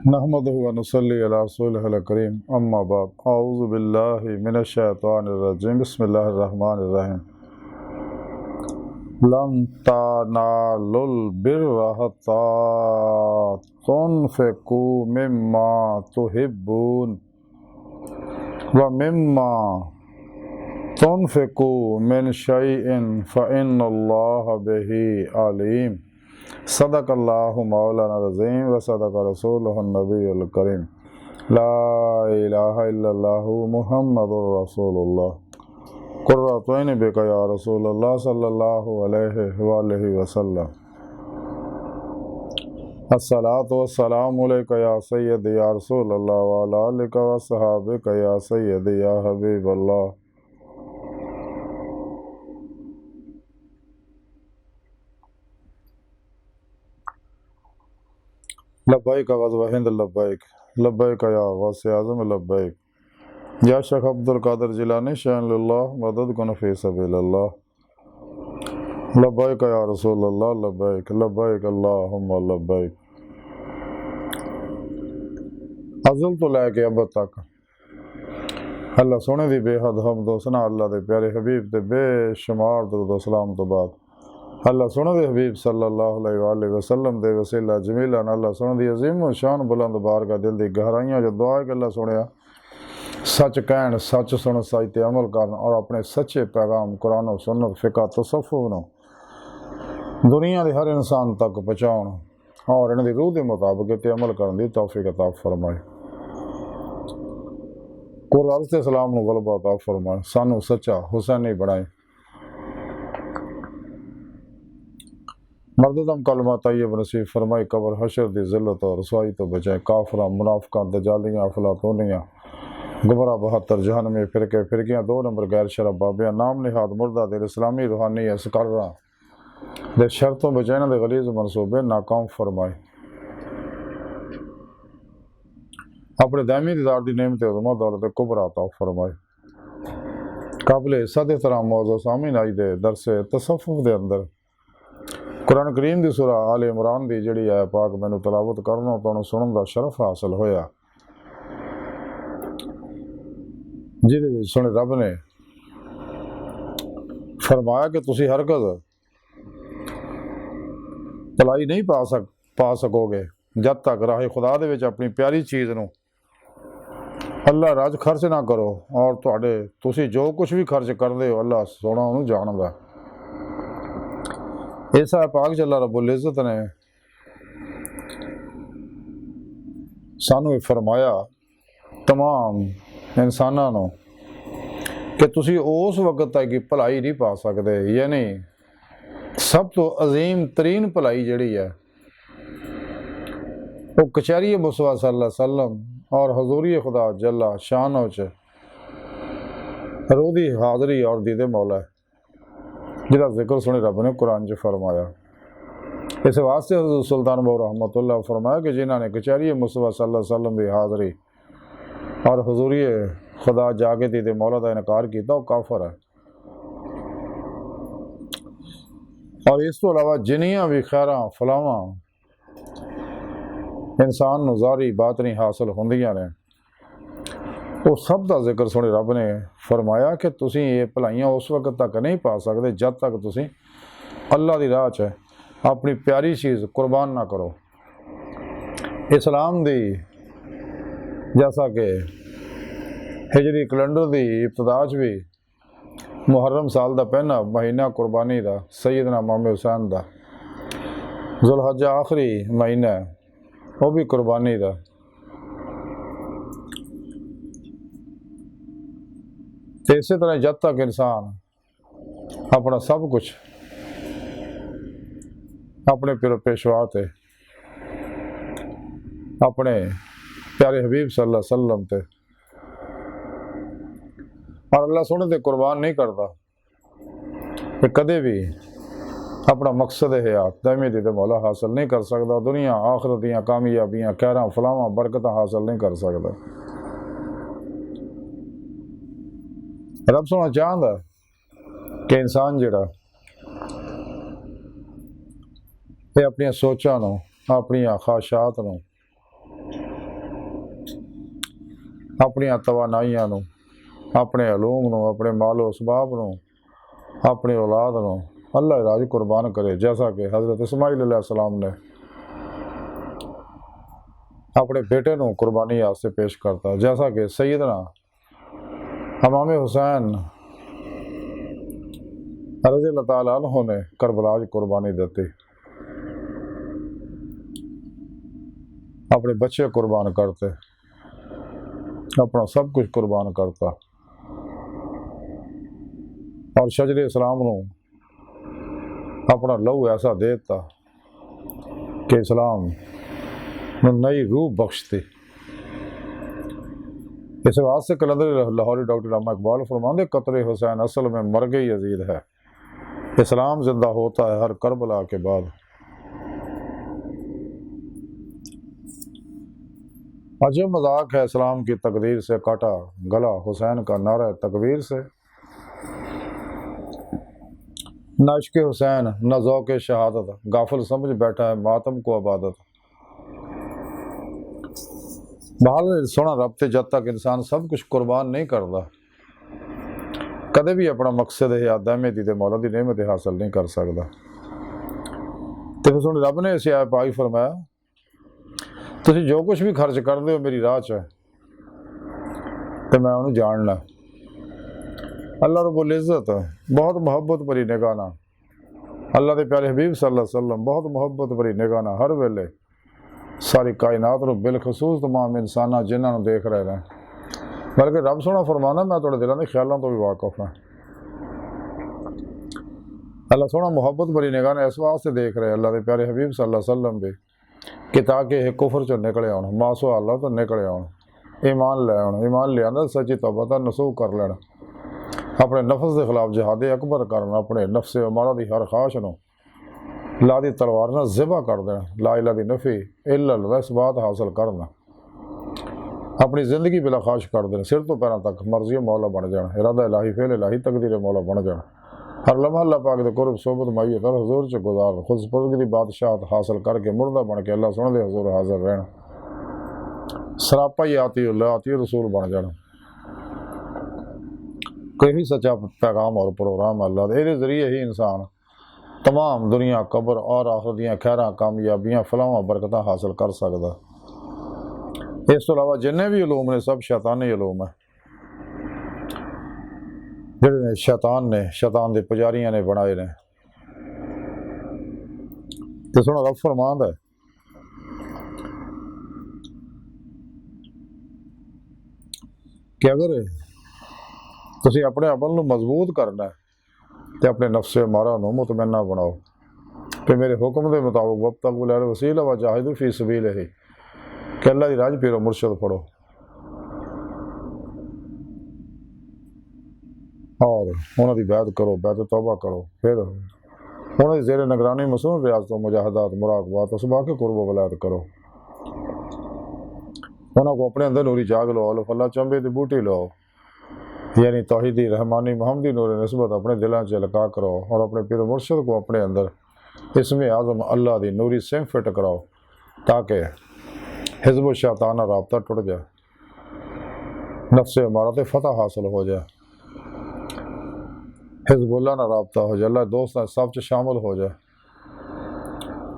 नहमदुहु व नुसल्ली अला रसूलिहिल करीम अम्मा बाद अऊज़ु बिल्लाहि मिनश शैतानिर रजीम बिस्मिल्लाहिर रहमानिर रहीम लन तनालुल बिर्रा हत्ता तुनफ़िकू मिम्मा तुहिब्बून व मिम्मा तुनफ़िकू मिन शैइन फ़इन्नल्लाह बिही अलीम। सदक़ल्लाहु मौलाना अज़ीम व सदक़ रसूलुहुन नबियुल करीम। ला इलाहा इल्लल्लाहु मुहम्मदुर रसूलुल्लाह। कुर्रतु ऐनि बिका या रसूलल्लाह सल्लल्लाहु अलैहि वसल्लम। अस्सलातु वस्सलामु अलैका या सय्यदी या रसूलल्लाह व अला आलिका व अस्हाबिका या सय्यदी या हबीबल्लाह। लब्बैक व हिंद लब्बैक लब्बैक या गौसे आज़म लब्बैक या शेख अब्दुल कादिर जिलानी शान लिल्लाह मदद कुन फी सबीलिल्लाह। लब्बैक या रसूलल्लाह लब्बैक लब्बैक अल्लाहुम्मा लब्बैक। अज़ल तो लैके अब तक अल्लाह सोने दी बेहद हम्द सना अल्लाह दे प्यारे हबीब ते बेशुमार दुरूद सलाम तो बाद अल्लाह सोने दे हबीब सल्लल्लाहु अलैहि वसल्लम दे वसीला जमीला अल्लाह सोने दी अजीम शान बुलंद बारगाह दिल दी गहराइयां जो दुआ है कि अल्लाह सोने सच कहन सच सुन सच ते अमल करन और अपने सच्चे पैगाम कुरान और सुन्नत फ़िक़ह तसव्वुफ़ नूं दुनिया दे हर इंसान तक पहुँचाउण और इन्हां दी रूह दे मुताबिक ते अमल करन दी तौफीक अता फरमाए। कुरान ते सलाम नूं गलबा अता फरमाए। सानू सच्चा हुसैनी बनाए। मर्ददम कलमा तैयब नसीब फरमाई। कबर हशर दी जिल्लत और रसवाई तो बचाए। काफरा मुनाफिकां दजालियां अफलातूनियां गुमराह 72 जहन्नमी फिरके फिरकियां 2 नंबर गैर शरब बाबियां नाम निहाद मुर्दा दिल इस्लामी रूहानी असकर्रा दे शर्तों बचाने दे गलीज मनसूबे नाकाम फरमाए। अपने दामी दीदार दी नेमत उज़मा दौलत कुबरा अता फरमाए। काबिल इज़्ज़त एहतराम मौजूद सामीन आई दे दरसे तसव्वुफ़ दे अंदर कुरान करीम दी सूरा आल इमरान दी जिहड़ी है पाक मैनू तलावत करना तो सुनन दा शरफ हासिल होया, जिहदे विच सुने रब ने फरमाया कि तुसी हरगज़ भलाई नहीं पा सकोगे जब तक राह खुदा दे विच अपनी प्यारी चीज़ नूं अल्लाह रज खर्च ना करो और तुसी जो कुछ भी खर्च करदे हो अल्लाह सोना उहनूं जानदा। ऐसा पाक जल्ला रब्बुल इज़्ज़त ने सानू फरमाया तमाम इंसानां नूं कि तुसी उस वक्त तक भलाई नहीं पा सकते, यानी सब तो अजीम तरीन भलाई जिहड़ी है वो कचहरी मुस्तफा सल्लल्लाहु अलैहि वसल्लम और हजूरी खुदा जल्ला शानो च रूह दी हाज़री और दीदे मौला है जिहदा जिक्र सुने रब ने कुरान च फरमाया। इस वास्ते हज़रत सुल्तान बहू रहमतुल्लाह फरमाया कि जिन्हों ने कचहरी मुस्तफा सल्लल्लाहु अलैहि वसल्लम की हाज़री और हजूरी खुदा जाके दीदे मौला का इनकार किया वो काफर है। और इस तो अलावा जिन्नियां भी खैरां फलावां इंसान नूं ज़ाहरी बातनी हासिल होंदियां ने वो सब का जिक्र सुने रब ने फरमाया कि तुसी ये भलाइयां उस वक्त तक नहीं पा सकते जब तक तुसी अल्लाह की राह च अपनी प्यारी चीज़ कुर्बान ना करो। इस्लाम दी जैसा कि हिजरी कैलेंडर की इब्तदा भी मुहर्रम साल का पहला महीना कुर्बानी का सैयदना इमाम हुसैन का, जुलहज्जा आखिरी महीना वो भी कुर्बानी का। तो इस तरह जब तक इंसान अपना सब कुछ अपने पिरो पेशवा ते अपने प्यारे हबीब सल्लल्लाहु अलैहि वसल्लम ते और अल्लाह सोने ते कुर्बान नहीं करता कि कदे भी अपना मकसद हयात दायमी दी मौला हासिल नहीं कर सकता। दुनिया आखिरत दियां कामयाबियां खैरां फलावां बरकत हासिल नहीं कर सकता। रब सोना चाहता कि इंसान जिहड़ा ये अपनी सोचां नूं अपनी ख्वाहिशात नूं ਆਪਣੀਆਂ ਤਵਾਨਾਈਆਂ ਨੂੰ, ਆਪਣੇ ਅਲੂਮ ਨੂੰ, ਆਪਣੇ ਮਾਲੋ ਅਸਬਾਬ ਨੂੰ, अपनी औलाद ਨੂੰ अल्लाह राज कुर्बान करे, जैसा कि हज़रत इस्माइल अलैहिस्सलाम ने अपने बेटे ਨੂੰ कुर्बानी वास्ते पेश करता, जैसा कि सैयदना इमाम हुसैन रज़ी अल्लाह तआला अन्हु ने करबला की कुर्बानी दी, अपने बच्चे कुर्बान करते, अपना सब कुछ कुर्बान करता और शजरे इस्लाम को अपना लहू ऐसा देता कि इस्लाम नई रूह बख्शती। इस वास्ते कलंदर लाहौरी डॉक्टर अल्लामा इकबाल फरमाते, कतरे हुसैन असल में मरगे यजीद है, इस्लाम जिंदा होता है हर करबला के बाद। अजब मजाक है इस्लाम की तकदीर से काटा गला हुसैन का नारा तकबीर से। न इश्क़ हुसैन न ज़ौक़ शहादत, गाफिल समझ बैठा है मातम को आबादत। बहाल सोना रब ते जद तक इंसान सब कुछ कुर्बान नहीं करता, कदे भी अपना मकसद है दामे दी मौला दी नेमत हासिल नहीं कर सकता। तो फिर सुन रब ने इस आयत पाक फरमाया, तुसीं जो कुछ भी खर्च करते हो मेरी राह च तो मैं उन्हें जानना। अल्लाह रब्बुल इज़्ज़त बहुत मुहब्बत भरी निगाह ना, अल्लाह के प्यारे हबीब सल्लल्लाहु अलैहि वसल्लम बहुत मुहब्बत भरी निगाह ना हर वेले सारी कायनात को बिलखसूस तमाम इंसान जिन्होंने देख रहे हैं। बल्कि रब सोना फरमाना मैं थोड़े दिलों के ख्यालों तो भी वाकफ हाँ। अल्लाह सोना मुहब्बत भरी निगाह ने इस वास्ते देख रहे अल्लाह के प्यारे हबीब सल्लल्लाहु अलैहि वसल्लम भी कि ताकि यह कुफर चो निकले आन, मासो अल्लाह तो निकले आन, ईमान ले आन, ईमान लिया सच्ची तौबा दा नसूख कर लेना, अपने नफ्स के खिलाफ जिहाद अकबर करना, अपने नफ्स अमारा की हर ख्वाहिश को ला दी तलवार ना ज़िबा कर देना, ला इलाहा दी नफ़ी इल्लल्लाह इस बात हासिल करना, अपनी ज़िंदगी बिला ख्वाहिश कर देना, सिर तो पैरों तक मर्जी मौला बन जाना, इरादा इलाही फेल इलाही तकदीर मौला बन जाना, हर लम्हा अल्लाह पाक दे कुर्ब सोबत माई कर हजूर च गुजार खुदसपुरदगी दी बादशाहत हासिल करके मुर्दा बन के अल्लाह सोने दे हजूर हाजिर रहना, सरापा ही आती रसूल बन जाना। कोई भी सच्चा पैगाम और प्रोग्राम अल्लाह दे, इहदे जरिए ही इंसान तमाम दुनिया कब्र और आखिरत दियां खैरां कामयाबियां फलावां बरकतां हासिल कर सकदा। इस तो अलावा जिन्ने भी उलूम ने सब शैतानी उलूम है, जिहड़े शैतान ने शैतान दे पुजारियां ने बनाए ने। ते सुनो रब फरमांदा है कि अगर तुसीं अपने अमल नूं मजबूत करना है तो अपने नफ्स मारा नूं मुतमन्ना बनाओ कि मेरे हुक्म के मुताबिक वब्तगू इलैहिल वसीला व जाहिदू फी सबीलिही, कि अल्लाह की राज पीरो मुर्शद पढ़ो और उन्होंने बैत करो, बैत तौबा करो, फिर उन्होंने ज़ेरे निगरानी मसनून रियाज़त मुजाहदात मुराकबात उसबा के कुर्ब वलायत करो, उन्होंने को अपने अंदर नूरी जाग लो, अल्लाह चंबे की बूटी लो, यानी तौहीदी रहमानी मोहम्मदी नूर नस्बत अपने दिलों च लगा करो और अपने पीर मुर्शद को अपने अंदर इसमें आज़म अल्लाह की नूरी सिम फिट कराओ ताकि हिज़्ब शैतान राबता टुट जाए, नफ्स हमारा तो फतह हासिल हो जाए, हिज़्बुल्लाह ना राबता हो जाए, अल्लाह दोस्त सब च शामिल हो जाए।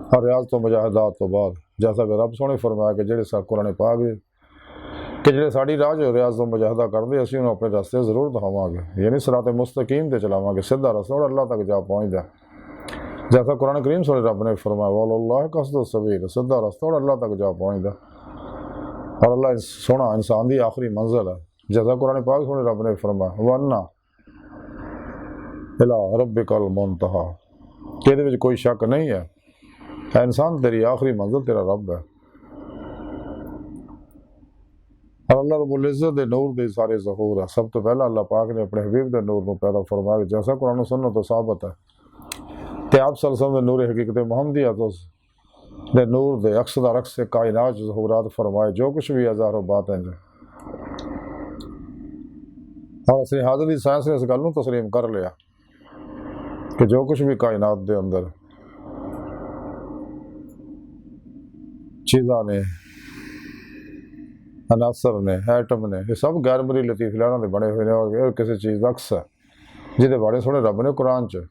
और रियाज़त तो मुजाहिदात तो बाद जैसा कि रब सोने फरमाया कि जेड़े सा कुरान पाक कि जेड़े साड़ी राह जो रियाज़त तो मुजाहिदा करते असीं उन्हें अपने रास्ते जरूर दिखावांगे, यानी सिराते मुस्तकीम ते चलावांगे, सीधा रास्ता और अल्लाह तक जा पहुँचदा। जैसा कुरान करीम सोने रब ने फरमाया वल्लाहु क़स्दुस सबील, सीधा रास्ता और अल्लाह तक जा पहुँचदा और अल्लाह सोना इंसान की आखिरी मंजिल है। जैसा कुरान पाक सोने रब ने फरमाया वन्ना इला रब्बिकल मुंतहा, कि इहदे विच कोई शक नहीं है इंसान तेरी आखिरी मंजिल तेरा रब है। और अल्लाह रब्बुल इज़्ज़त दे नूर दे सारे ज़हूर है। सब तो पहला अल्लाह पाक ने अपने हबीब दे नूर को पैदा फरमाया, जैसा कुरान सुन्नत तो साबित है कि आप सल्लल्लाहु अलैहि वसल्लम दे नूर हकीकत मुहम्मदिया तो दे नूर दे अक्सदा रक्स से कायनात ज़हूरात फरमाए जो कुछ भी हज़ारों बातें हैं। और असली हाज़र दी साइंस ने इस गल नूं तस्लीम कर लिया कि जो कुछ भी कायनात दे अंदर चीज़ां ने ਅਨਾਸਰ ਨੇ, ਐਟਮ ਨੇ, ਇਹ ਸਭ ਗੈਰਮਰੀ ਲਤੀਫਿਆਂ ਦੇ ਬਣੇ ਹੋਏ ਨੇ ਔਰ ਕਿਸੇ ਚੀਜ਼ ਦਾ ਅਕਸ ਹੈ ਜਿਹਦੇ ਬਾਰੇ ਸੋਹਣੇ ਰੱਬ ਨੇ ਕੁਰਾਨ 'ਚ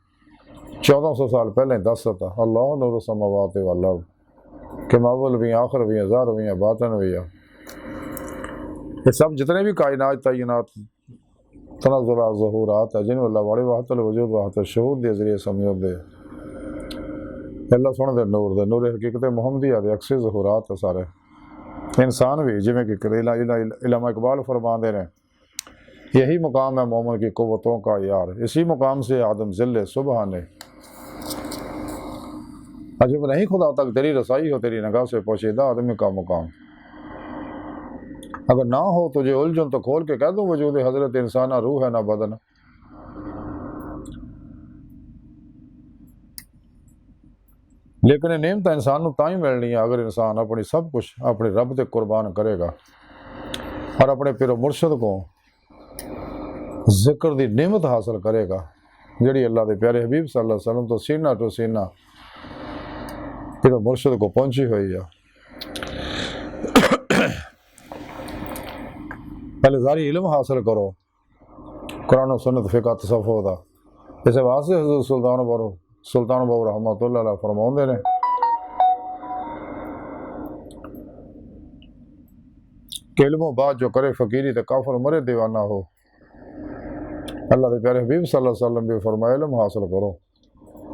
1400 ਸਾਲ ਪਹਿਲਾਂ ਹੀ ਦੱਸ ਦਿੱਤਾ। ਅੱਲਾਹ ਨੂਰ समावात वल अर्द कि मावल भी आखिर भी ज़ाहिर भी बातिन भी। ये सब जितने भी कायनात तयनात तनज़्ज़ुल ज़हूरात है जिन्होंने अल्लाह वाले वाहतल वजूद वाहतल शहूद के जरिए समझौते अल्लाह सोहने दे नूर हकीकत मुहम्मदिया दे अक्से ज़हूरात है सारे इंसान भी जिमें कि इलामा इकबाल फरमाते हैं यही मुकाम है मोमिन की कुव्वतों का यार, इसी मुकाम से आदम ज़िल्ले सुबह ने। अजब नहीं खुदा तक तेरी रसाई हो तेरी निगाह से पोशीदा आदमी का मुकाम। अगर ना हो तुझे उलझन तो खोल के कह दो वजूद हजरत इंसान ना रूह है ना बदन। लेकिन ये नेमत इंसान को तां ही मिलनी है अगर इंसान अपनी सब कुछ अपने रब से कुर्बान करेगा और अपने पिरो मुर्शद को जिक्र की नेमत हासिल करेगा जी अल्लाह के प्यारे हबीब सल्लल्लाहु अलैहि वसल्लम तो सीना टू सीना पिरो मुर्शद को पहुंची हुई है। पहले सारी इल्म हासिल करो कुरान सुन्नत फिक़ह तसव्वुफ़ दा। इस वास्ते हज़रत सुल्तान बाबू रहमतुल्लाह अलैह फरमाउंदे ने कि इल्मों बाद जो करे फ़कीरी तो काफिर मरे दीवाना हो। अल्लाह के प्यारे हबीब सल्लल्लाहु अलैहि वसल्लम भी फरमाया इल्म हासिल करो।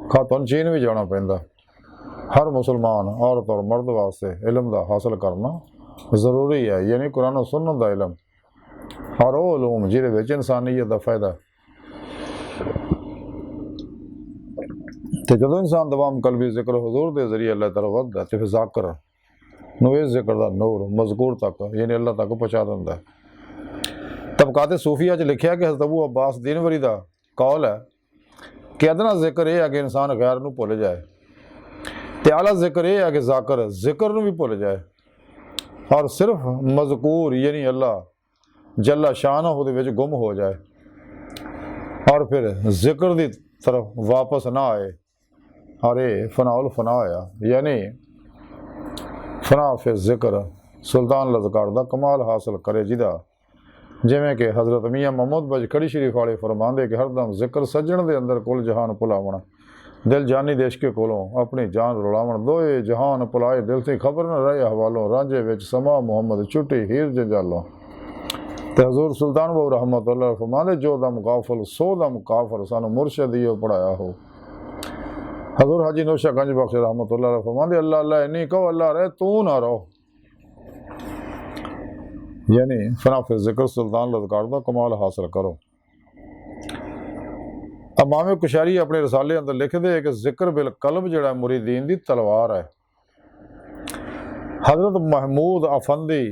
खा तुम चीन भी जाना पैंदा, हर मुसलमान औरत और मर्द वास्ते इल्म का हासिल करना ज़रूरी है, यानी कुरान और सुन्नत का इल्म और वो उलूम जिहदे इंसानियत का फायदा। तो जो इंसान दवाम कलबी जिक्र हुजूर के जरिए अल्लाह तरफ वधदा तो फिर ज़ाकर नूं इस जिक्र का नूर मज़कूर तक यानी अल्लाह तक पहुँचा दिंदा। तबकात सूफिया च लिखिया कि हज़रत अबू अब्बास दीनवरी का कौल है कि अदना जिक्र यह है कि इंसान गैर नूं भुल जाए, तो आला जिक्र यह है कि ज़ाकर जिक्र नूं भी भुल जाए और सिर्फ मज़कूर यानी अल्लाह जल्ला शान उहदे विच गुम हो जाए और फिर जिक्र की तरफ वापस ना आए। और ये फनाउल फना होया यानी फना फिर जिक्र सुल्तान लज़कार दा कमाल हासिल करे जिदा जिमें कि हज़रत मियाँ महमूद बज कड़ी शरीफ वाले फरमांदे कि हरदम जिक्र सज्जण दे अंदर कुल जहान भुलावण दिल जानी देश के कोलों अपनी जान रुलावण दोए जहान भुलाए दिल से खबर न रहे हवालों रांझे विच समा मुहम्मद छुट्टी हीर जंजालों। तो हजूर सुल्तान बाबू रहमतुल्लाह फरमांदे जो दम गाफल सो दम काफर सानू मुर्शद ही पढ़ाया हो। हजूर हाजी नौशा गंज बख्श रहमतुल्लाह फरमांदे अल्लाह अल्लाह नहीं कहो अल्लाह रहे तू ना रहो, यानी फनाफिर जिक्र सुल्तान लज़कार का कमाल हासिल करो। इमाम कुशैरी अपने रसाले अंदर लिखते हैं कि जिक्र बिल कल्ब जड़ा मुरीदीन की तलवार है। हजरत महमूद अफंदी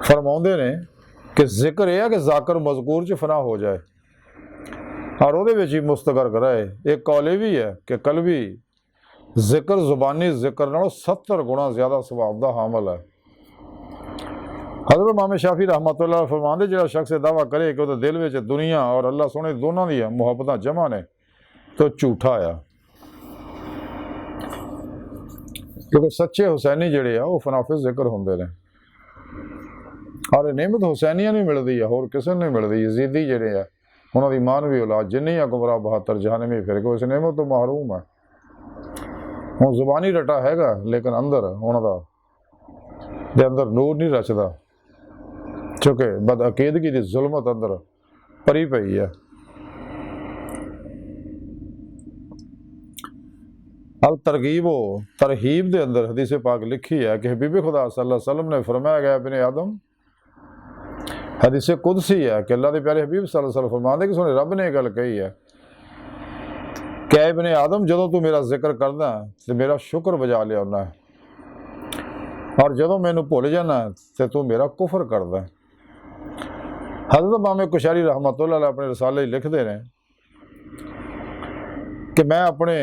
फरमाउंदे ने कि जिक्र यह है कि जाकर मजकूर च फना हो जाए और वो ही मुस्तगरक रहे। एक कौले भी है कि कलबी जिक्र जुबानी जिक्र नालों 70 गुणा ज़्यादा सवाब का हामल है। हज़रत इमाम शाफी रहमतुल्लाह फरमांदे जिहड़ा शख्स दावा करे कि उसदे दिल में दुनिया और अल्लाह सोहने दोनों दी मुहब्बतां जमा ने तो झूठा आ, क्योंकि सच्चे हुसैनी जिहड़े आ वो फनाफिज़ जिक्र हुंदे ने और नेमत हुसैनिया नहीं मिलती है होर किसी नहीं मिलती। यजीदी जिहड़े आ उन्हां दी मानवी औलाद जिन्नी अकबरा 72 जहानवी फिरके उस नेमत तो महरूम है। हुण जुबानी रटा हैगा लेकिन अंदर उन्हां दे अंदर नूर नहीं रचदा क्योंकि बदअकीदगी की जुल्मत अंदर भरी पई है। अल तरगीब तरहीब के अंदर हदीस पाक लिखी है कि हबीब खुदा सल्लल्लाहु अलैहि वसल्लम ने फरमाया गया इब्ने आदम हदीस कुदसी है कि अल्लाह के प्यारे हबीब सल्लल्लाहु अलैहि वसल्लम फरमाते कि सोने रब ने गल कही है कि इब्ने आदम जदों तू मेरा जिक्र करदा तो मेरा शुक्र बजा लिया है और जदों मैनू भुल जाना तो तू मेरा कुफर करदा। हज़रत इमाम कुशैरी रहमतुल्लाह अलैह अपने रसाले लिखते हैं कि मैं अपने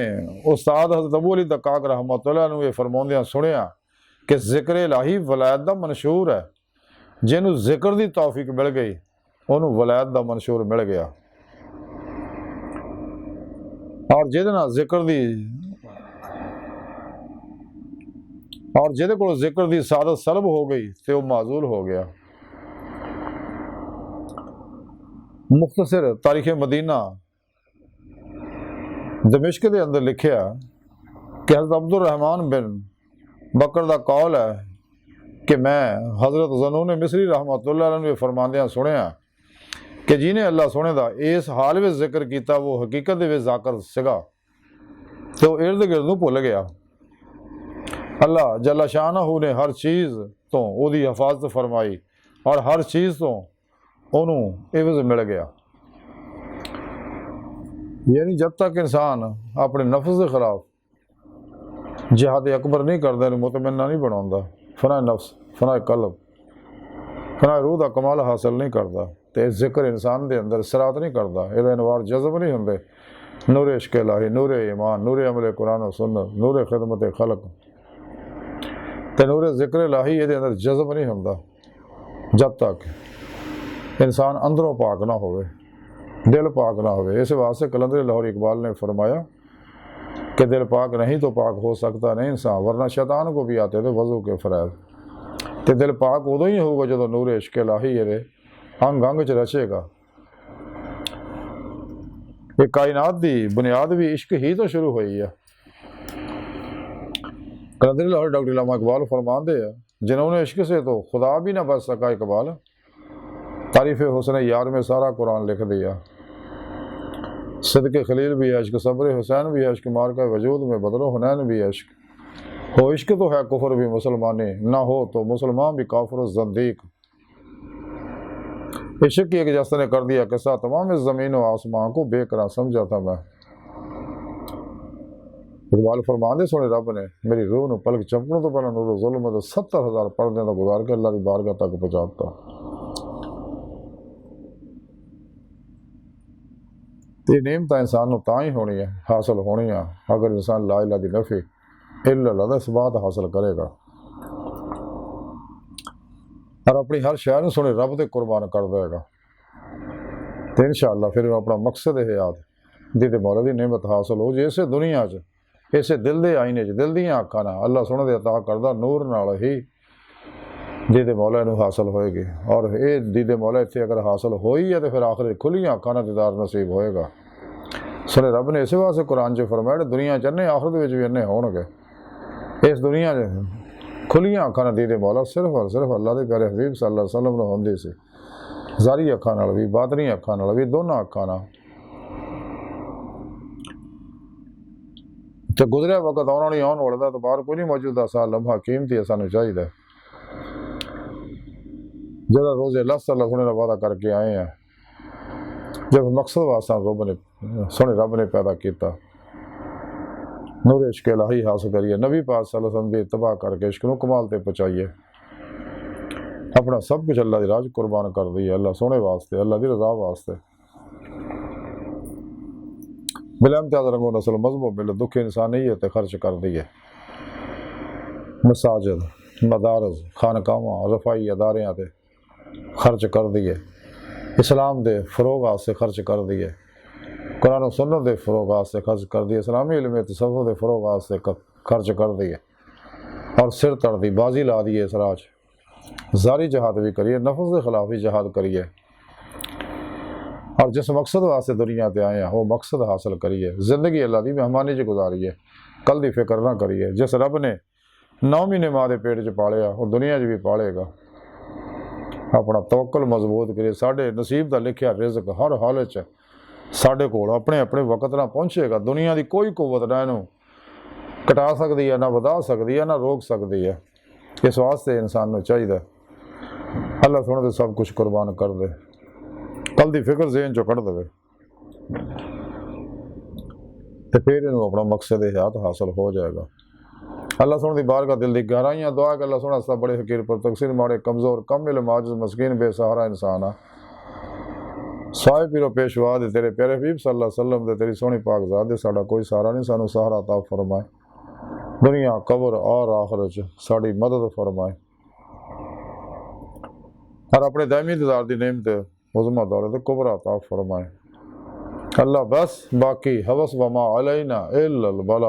उस्ताद हज़रत अबू अली दक्काक रहमतुल्लाह नूं ये फरमाउंदियां सुनिया कि जिक्र इलाही वलायत दा मंशूर है, जिन्हों जिक्र की तौफीक मिल गई उन्होंने वलायत का मंशूर मिल गया और जिहदे नाल जिक्र की और जिहदे कोल जिक्र दी सादत सलब हो गई तो वह माजूल हो गया। मुख्तसर तारीख मदीना दमिश्क के अंदर लिखिया कि हज़रत अब्दुल रहमान बिन बकर का कौल है कि मैं हज़रत ज़नून मिस्री रहमतुल्लाह अलैह फरमांदियां सुनिया कि जिन्हें अल्लाह सोने का इस हाल में जिक्र किया वो हकीकत में जाकर सिगा तो इर्द गिर्द भुल गया। अल्लाह जल्ला शानहू ने हर चीज़ तो उसकी हिफाजत फरमाई और हर चीज़ तो उन्होंने इवज़ मिल गया। यानी जब तक इंसान अपने नफ्स के खिलाफ जिहाद अकबर नहीं करता, मुतमन्ना नहीं बनाता, फना नफ्स फना कल्ब फना रूह का कमाल हासिल नहीं करता, तो जिक्र इंसान के अंदर सरात नहीं करता, ये अनवार जज़ब नहीं होंगे। नूर इश्क इलाही, नूर ईमान, नूर अमल कुरान और सुन्नत, नूर खिदमत खलक ते नूर जिक्र इलाही ये अंदर जज़ब नहीं होंदा जब तक इंसान अंदरों पाक ना होवे, दिल पाक ना होवे। इस वास्ते कलंदर लाहौर इकबाल ने फरमाया कि दिल पाक नहीं तो पाक हो सकता नहीं इंसान, वरना शैतान को भी आते थे वज़ू के फ़रैज़। तो दिल पाक उदों ही होगा जो नूर इश्क इलाही ये अंग अंग च रचेगा। ये कायनात की बुनियाद भी इश्क ही तो शुरू हुई है। कलंदर लाहौर डॉक्टर अल्लामा इकबाल फरमाते हैं जिन्होंने इश्क से तो खुदा भी ना बच सका इकबाल, तारीफ़ हुस्न यार में सारा कुरान लिख दिया। सिद्क़ खलील भी है इश्क, सब्र हुसैन भी है इश्क, मार का वजूद में बदलो हुनैन भी है इश्क। हो इश्क तो है कुफर भी मुसलमानी, ना हो तो मुसलमान भी काफिर ज़ंदीक। इश्क की एक जस्त ने कर दिया किस्सा तमाम इस ज़मीन और आसमान को बेकरार समझा था मैं। इकबाल फरमाते सोने रब ने मेरी रूह न पलक चमकने तो पहले नूर ज़ुल्म में 70,000 पर्दे का गुजार के अल्लाह की बारगाह तक पहुँचाता। ये नेमत इंसान ता ही होनी है, हासिल होनी है अगर इंसान ला इलाहा दी नफ़ी इल्लल्लाह दा इस्बात हासिल करेगा और अपनी हर शय में सुने रब से कुर्बान कर देगा। तो इंशाअल्लाह फिर अपना मकसद हयात दीदे मौला की नेमत हासिल हो जे इसे दुनिया च इसे दिल के आईने च दिल दियाँ अखां नाल अल्लाह सोहणे दे अता करदा नूर नाल ही दीदे मौला नूं हासिल होएगी। और ये दीदे मौला इत्थे अगर हासिल होई है तो फिर आखिर खुलियां अखां नाल दीदार नसीब होएगा। सुने रब ने इस वास्ते कुरान च फरमाया दुनिया च अन्ने आखिरत विच भी अन्ने होणगे। इस दुनिया च खुलियां अखां नाल दीदे मौला सिर्फ और सिर्फ अल्लाह दे प्यारे हबीब सल्लल्लाहु अलैहि वसल्लम नूं हुंदी सी, ज़ारी अखां नाल भी बातनी अखां नाल भी दोनों अखां नाल। तो गुजरिया वक्त आना नहीं आने वाला तो बाहर कोई नहीं मौजूदा सा लम्हा कीमती है सानू चाहिए जरा रोजे लस अल्लाह सोने का वादा करके आए हैं जब मकसद वास्ता रब ने सोने रब ने पैदा किया नूर इश्क इलाही हासिल करिए, नबी पाक सल्लल्लाहु अलैहि वसल्लम की इत्तबा करके इश्क नूं कमाल ते पहुँचाइए, अपना सब कुछ अल्लाह की राह कुर्बान कर दिए अल्लाह सोने वास्ते अल्लाह की रजा वास्ते। बिलमतियाज रंगो नस्ल मजहब मिल दुख इंसानियत खर्च कर दिए, मसाजिद मदारज खानकावां रफाई अदारियां ते खर्च कर दिए, इस्लाम दे फरोग वास्ते खर्च कर दिए, कुरान और सुन्नत दे फरोग वास्ते खर्च कर दिए, इस्लामी इल्म तसव्वुफ दे फरोग वास्ते खर्च कर दिए और सिर तड़ दी बाजी ला दी इस राज। जारी जहाद भी करिए, नफ्स के खिलाफ भी जहाद करिए और जिस मकसद वास्ते दुनिया ते आए हैं वो मकसद हासिल करिए। ज़िंदगी अल्लाह दी मेहमानी च गुजारिए, कल की फिक्र ना करिए। जिस रब ने 9 महीने माँ के पेट च पालिया वो दुनिया च भी पालेगा। अपना तवक्कल मजबूत करिए, साढ़े नसीब का लिखिया रिज़्क हर हाल च साढ़े कोल अपने अपने वक्त ना पहुँचेगा। दुनिया की कोई कुव्वत ना इनू घटा सकती है, ना वधा सकती है, ना रोक सकती है। इस वास्ते इंसान को चाहिए अल्लाह सोने तो सब कुछ कुर्बान कर दे, कल की फिक्र ज़हन चो कढ़ दे तो फिर इनू अपना मकसद हयात हासिल हो जाएगा। अल्लाह सोने की बारगाह दिल की गहराइयां दुआ कि अल्लाह सोना सा बड़े फकीर पर तकसीर माड़े कमज़ोर कम इल्म आजिज़ मस्कीन बेसहारा इंसान आ साए पीरो पेशवा दे तेरे प्यारे हबीब सल्लल्लाहु अलैहि वसल्लम दे तेरी सोहनी पाक ज़ात दे साडा कोई सहारा नहीं, सानू सहारा अता फरमाए, दुनिया कब्र और आखिरत च साडी मदद फरमाए और अपने दायमी दीदार दी नेमत उज़मा दौलत कुबरा अता फरमाए। अल्लाह बस बाकी हवस वमा अलैना इल्लल बला।